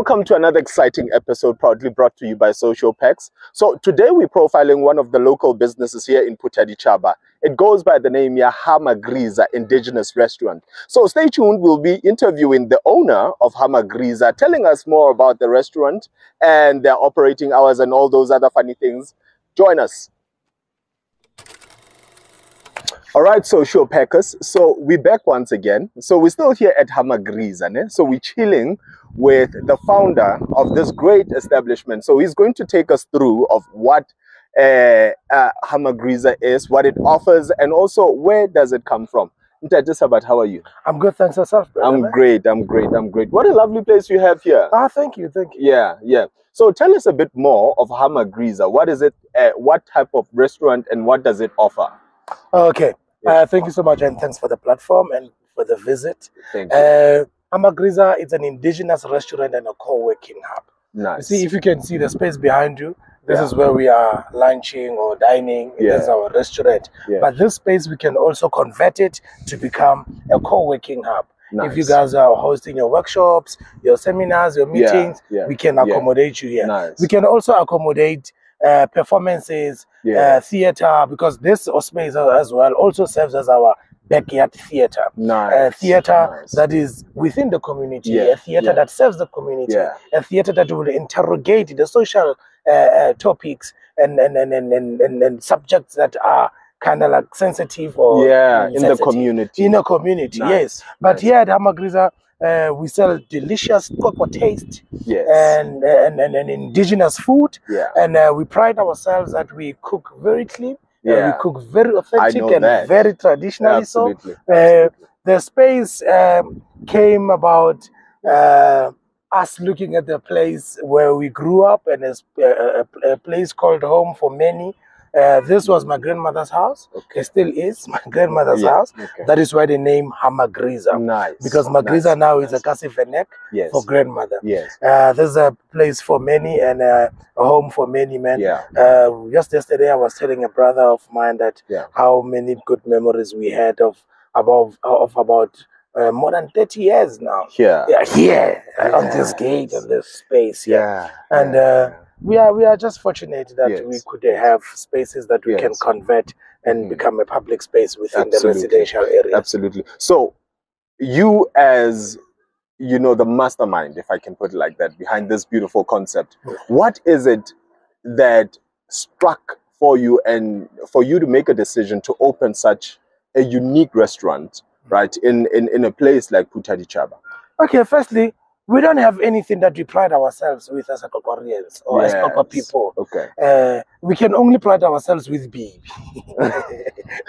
Welcome to another exciting episode proudly brought to you by Social Packs. So today we're profiling one of the local businesses here in Phuthaditjhaba. It goes by the name Magriza Indigenous Restaurant. So stay tuned, we'll be interviewing the owner of Magriza, telling us more about the restaurant and their operating hours and all those other funny things. Join us. All right, Social Packers. So we're back once again. So we're still here at Magriza. So we're chilling with the founder of this great establishment. So he's going to take us through of what Magriza is, what it offers, and also where does it come from. Sabata, how are you? I'm good, thanks yourself, brother. I'm great. What a lovely place you have here. Thank you. Yeah. So tell us a bit more of Magriza. What is it? What type of restaurant and what does it offer? Okay. Thank you so much, and thanks for the platform and for the visit. Thank you. Magriza is an indigenous restaurant and a co-working hub. Nice. You see, if you can see the space behind you, this is where we are lunching or dining. This is our restaurant. But this space, we can also convert it to become a co-working hub. Nice. If you guys are hosting your workshops, your seminars, your meetings, we can accommodate you here. Nice. We can also accommodate performances, theater, because this space as well also serves as our backyard theater. Nice. Theater that is within the community, a theater that serves the community, a theater that will interrogate the social topics and subjects that are kind of like sensitive or in the community. In a community, yes. But here at Magriza, we sell delicious cocoa taste and indigenous food, and we pride ourselves that we cook very clean. We cook very authentic and very traditionally. Absolutely. So the space came about us looking at the place where we grew up, and a place called home for many. This was my grandmother's house. It still is my grandmother's house. That is why the name Magriza. Nice. Because Magriza now is a Kasivenek for grandmother. Yes. There's a place for many and a home for many men. Just yesterday I was telling a brother of mine that how many good memories we had of about more than 30 years now. Here on this gate and this space. And we are just fortunate that we could have spaces that we can convert and become a public space within the residential area. Absolutely. So you as, you know, the mastermind, if I can put it like that, behind this beautiful concept, what is it that struck for you and for you to make a decision to open such a unique restaurant, right, in a place like Phuthaditjhaba? Okay, firstly, we don't have anything that we pride ourselves with as Kokorians or as Koko people. We can only pride ourselves with baby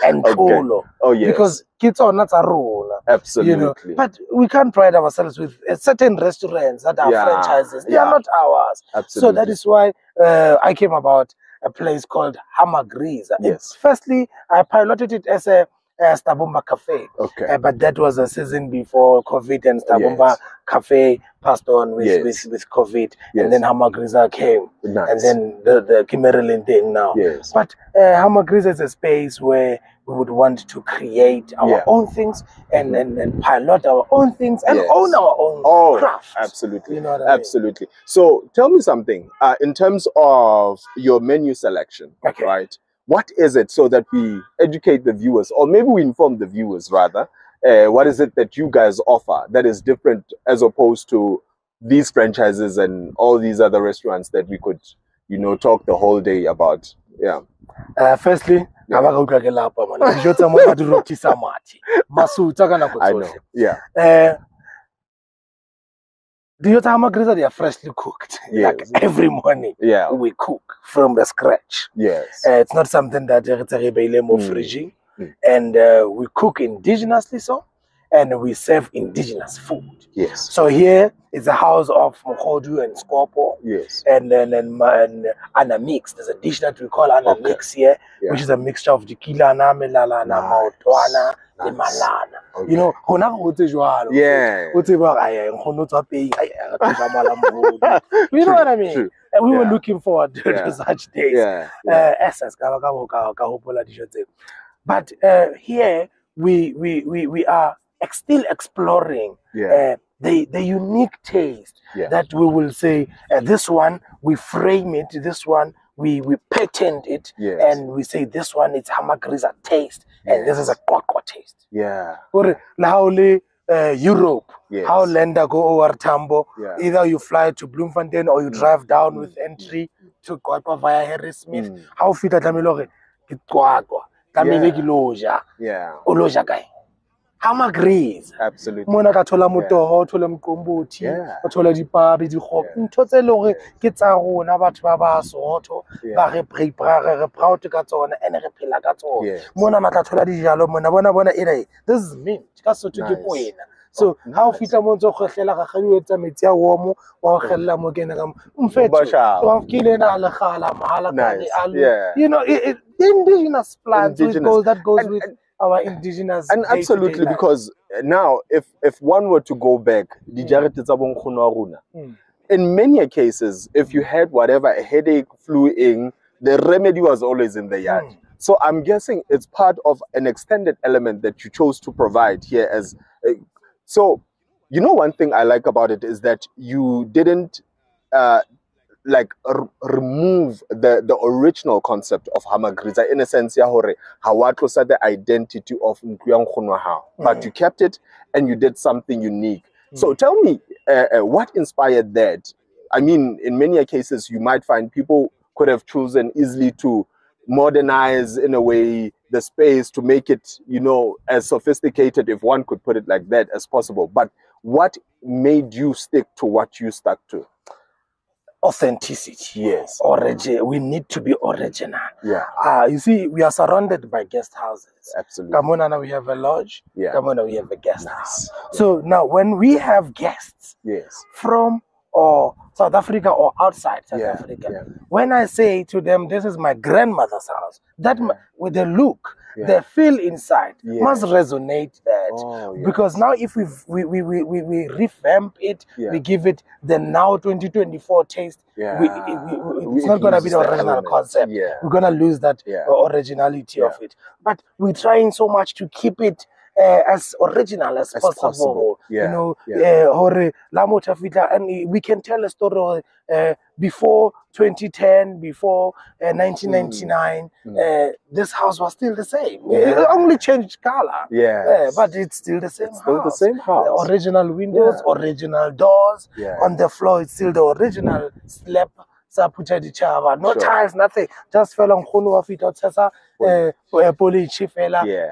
and Kolo. Because kids are not a rule. Absolutely. You know? But we can't pride ourselves with certain restaurants that are franchises. They are not ours. So that is why I came about a place called Magriza. Firstly, I piloted it as a Stabumba Cafe. But that was a season before COVID, and Stabumba Cafe passed on with COVID, and then Magriza came, and then the Kimerlin thing now. But Magriza is a space where we would want to create our own things and pilot our own things and own our own craft. Absolutely. You know what I mean? Absolutely. So tell me something in terms of your menu selection, right? What is it, so that we educate the viewers, or maybe we inform the viewers rather, what is it that you guys offer that is different as opposed to these franchises and all these other restaurants that we could, you know, talk the whole day about? Firstly, I know. The Magriza, they are freshly cooked. Like every morning, we cook from the scratch. It's not something that it's a fridging. And we cook indigenously, and we serve indigenous food. So here is a house of Mokhodu and Scorpo. And then Anamix. There's a dish that we call Anamix here, which is a mixture of tequila, Melala, Maotwana, Malana. You know, you know what I mean? And we were looking forward to such days. But here we are still exploring the unique taste that we will say, this one, we frame it, this one, we patent it, and we say this one, it's Magriza taste, and this is a Kwakwa taste. Yeah. Or Europe, how Lenda go over Tambo, either you fly to Bloemfontein or you drive down with entry to Kwakwa via Harry Smith. How fit at Tamilore? Kwakwa. Tamile Loja. Yeah. Oloja guy. Magriza. Absolutely. Mona ka thola motoho, thola mqombothi, o thola dipabi, dikgopo. Ntho tse le hore ke tsa rona batho ba Basotho, ba re proud ka tsona and re phela ka tsona. Mona na tla thola dijalo mona bona ere this is mint ka Sotho ke poena. So how fita mo ntse go khlela ga gadi o etsa metsi a womo wa go khella mo kena ka mfetho wa kile na le khala mahala ka you know the indigenous plants that goes with our indigenous and absolutely because now if one were to go back in many cases if you had whatever a headache, flu in, the remedy was always in the yard. So I'm guessing it's part of an extended element that you chose to provide here as so you know one thing I like about it is that you didn't like remove the original concept of Magriza in a sense said the identity of but you kept it and you did something unique. So tell me what inspired that? I mean, in many cases you might find people could have chosen easily to modernize in a way the space to make it, you know, as sophisticated, if one could put it like that, as possible. But what made you stick to what you stuck to? Authenticity. Yes. We need to be original. Yeah. You see, we are surrounded by guest houses. Absolutely. Kamona, we have a lodge. Yeah. Kamona, we have a guest house. So now when we have guests from South Africa or outside South Africa, when I say to them, this is my grandmother's house, that with the look, the feel inside must resonate that. Because now if we revamp it, we give it the now 2024 taste, it's not going to be the original concept. We're going to lose that originality of it. But we're trying so much to keep it as original as possible. You know, and we can tell a story before 2010, before 1999. This house was still the same. It only changed color. But it's still the same house. The same house. The original windows, original doors. On the floor, it's still the original slab. Phuthaditjhaba, no tiles, nothing. Just fell on Khunu of it,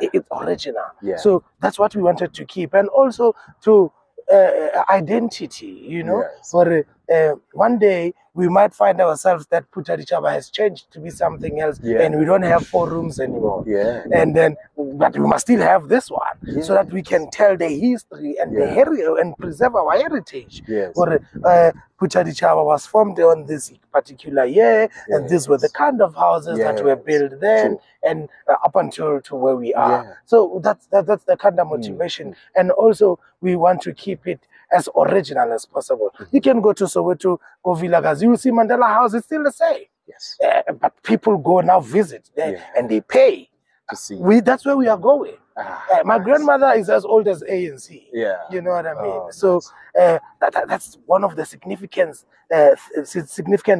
it's original. So that's what we wanted to keep. And also to identity, you know. For one day we might find ourselves that Phuthaditjhaba has changed to be something else, and we don't have 4 rooms anymore. And then, but we must still have this one, so that we can tell the history and the and preserve our heritage. Phuthaditjhaba was formed on this particular year, and these were the kind of houses that were built then, and up until to where we are. So that's the kind of motivation, and also we want to keep it as original as possible. You can go to Soweto, go Vilakazi, you will see Mandela House, it's still the same. But people go now visit there and they pay to see. That's where we are going. My grandmother is as old as ANC. You know what I mean? So that's one of the significant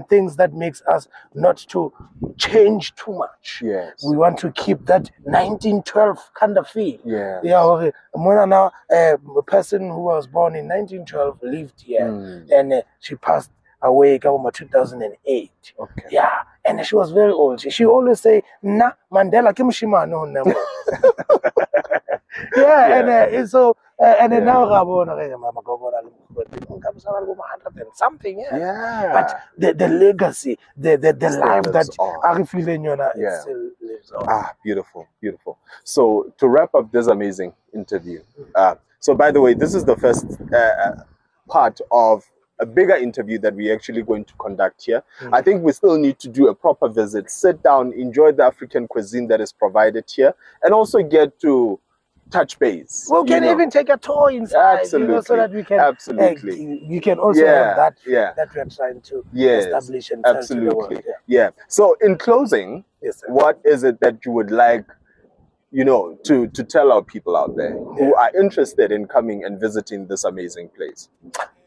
things that makes us not to change too much. We want to keep that 1912 kind of feel. Now, a person who was born in 1912 lived here, and she passed away in 2008. And she was very old. She always say, "Na Mandela kimshima no nemo." And so and then now something. But the legacy, the life that Arifile Nyona still lives on. Beautiful, beautiful. So to wrap up this amazing interview, so by the way, this is the first part of a bigger interview that we're actually going to conduct here. I think we still need to do a proper visit, sit down, enjoy the African cuisine that is provided here, and also get to touch base. We can even take a tour inside, so that we can you can also have that that we're trying to establish and tell to the world. So in closing, what is it that you would like you know, to tell our people out there who are interested in coming and visiting this amazing place?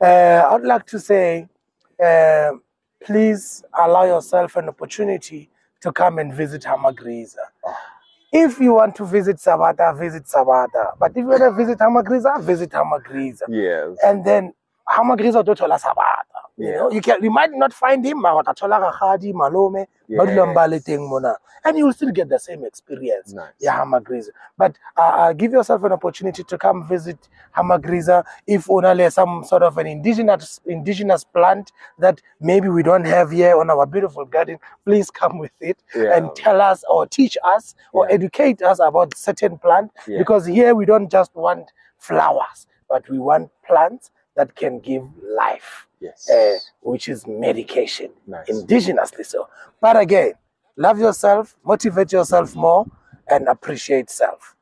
I would like to say, please allow yourself an opportunity to come and visit Magriza. If you want to visit Sabata, visit Sabata. But if you want to visit Magriza, visit Magriza. Yes. And then Magriza do tola Sabata. You know, you might not find him, Malome, and you will still get the same experience. Nice. Yeah, Magriza. But give yourself an opportunity to come visit Magriza. If only some sort of an indigenous plant that maybe we don't have here on our beautiful garden, please come with it and tell us or teach us or educate us about certain plant. Because here we don't just want flowers, but we want plants that can give life. Which is medication, indigenously so. But again, love yourself, motivate yourself more, and appreciate self.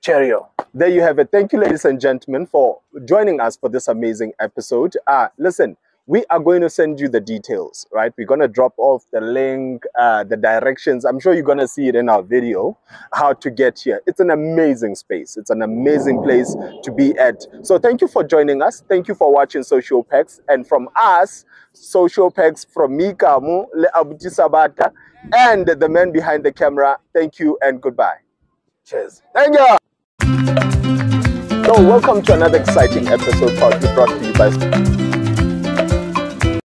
Cheerio. There you have it. Thank you, ladies and gentlemen, for joining us for this amazing episode. Listen, we are going to send you the details, right? We're going to drop off the link, the directions. I'm sure you're going to see it in our video, how to get here. It's an amazing space. It's an amazing place to be at. So thank you for joining us. Thank you for watching Social Packs. And from us, Social Packs, from me, Kamu, Sabata, and the man behind the camera, thank you and goodbye. Cheers. Thank you. So welcome to another exciting episode proudly brought to you by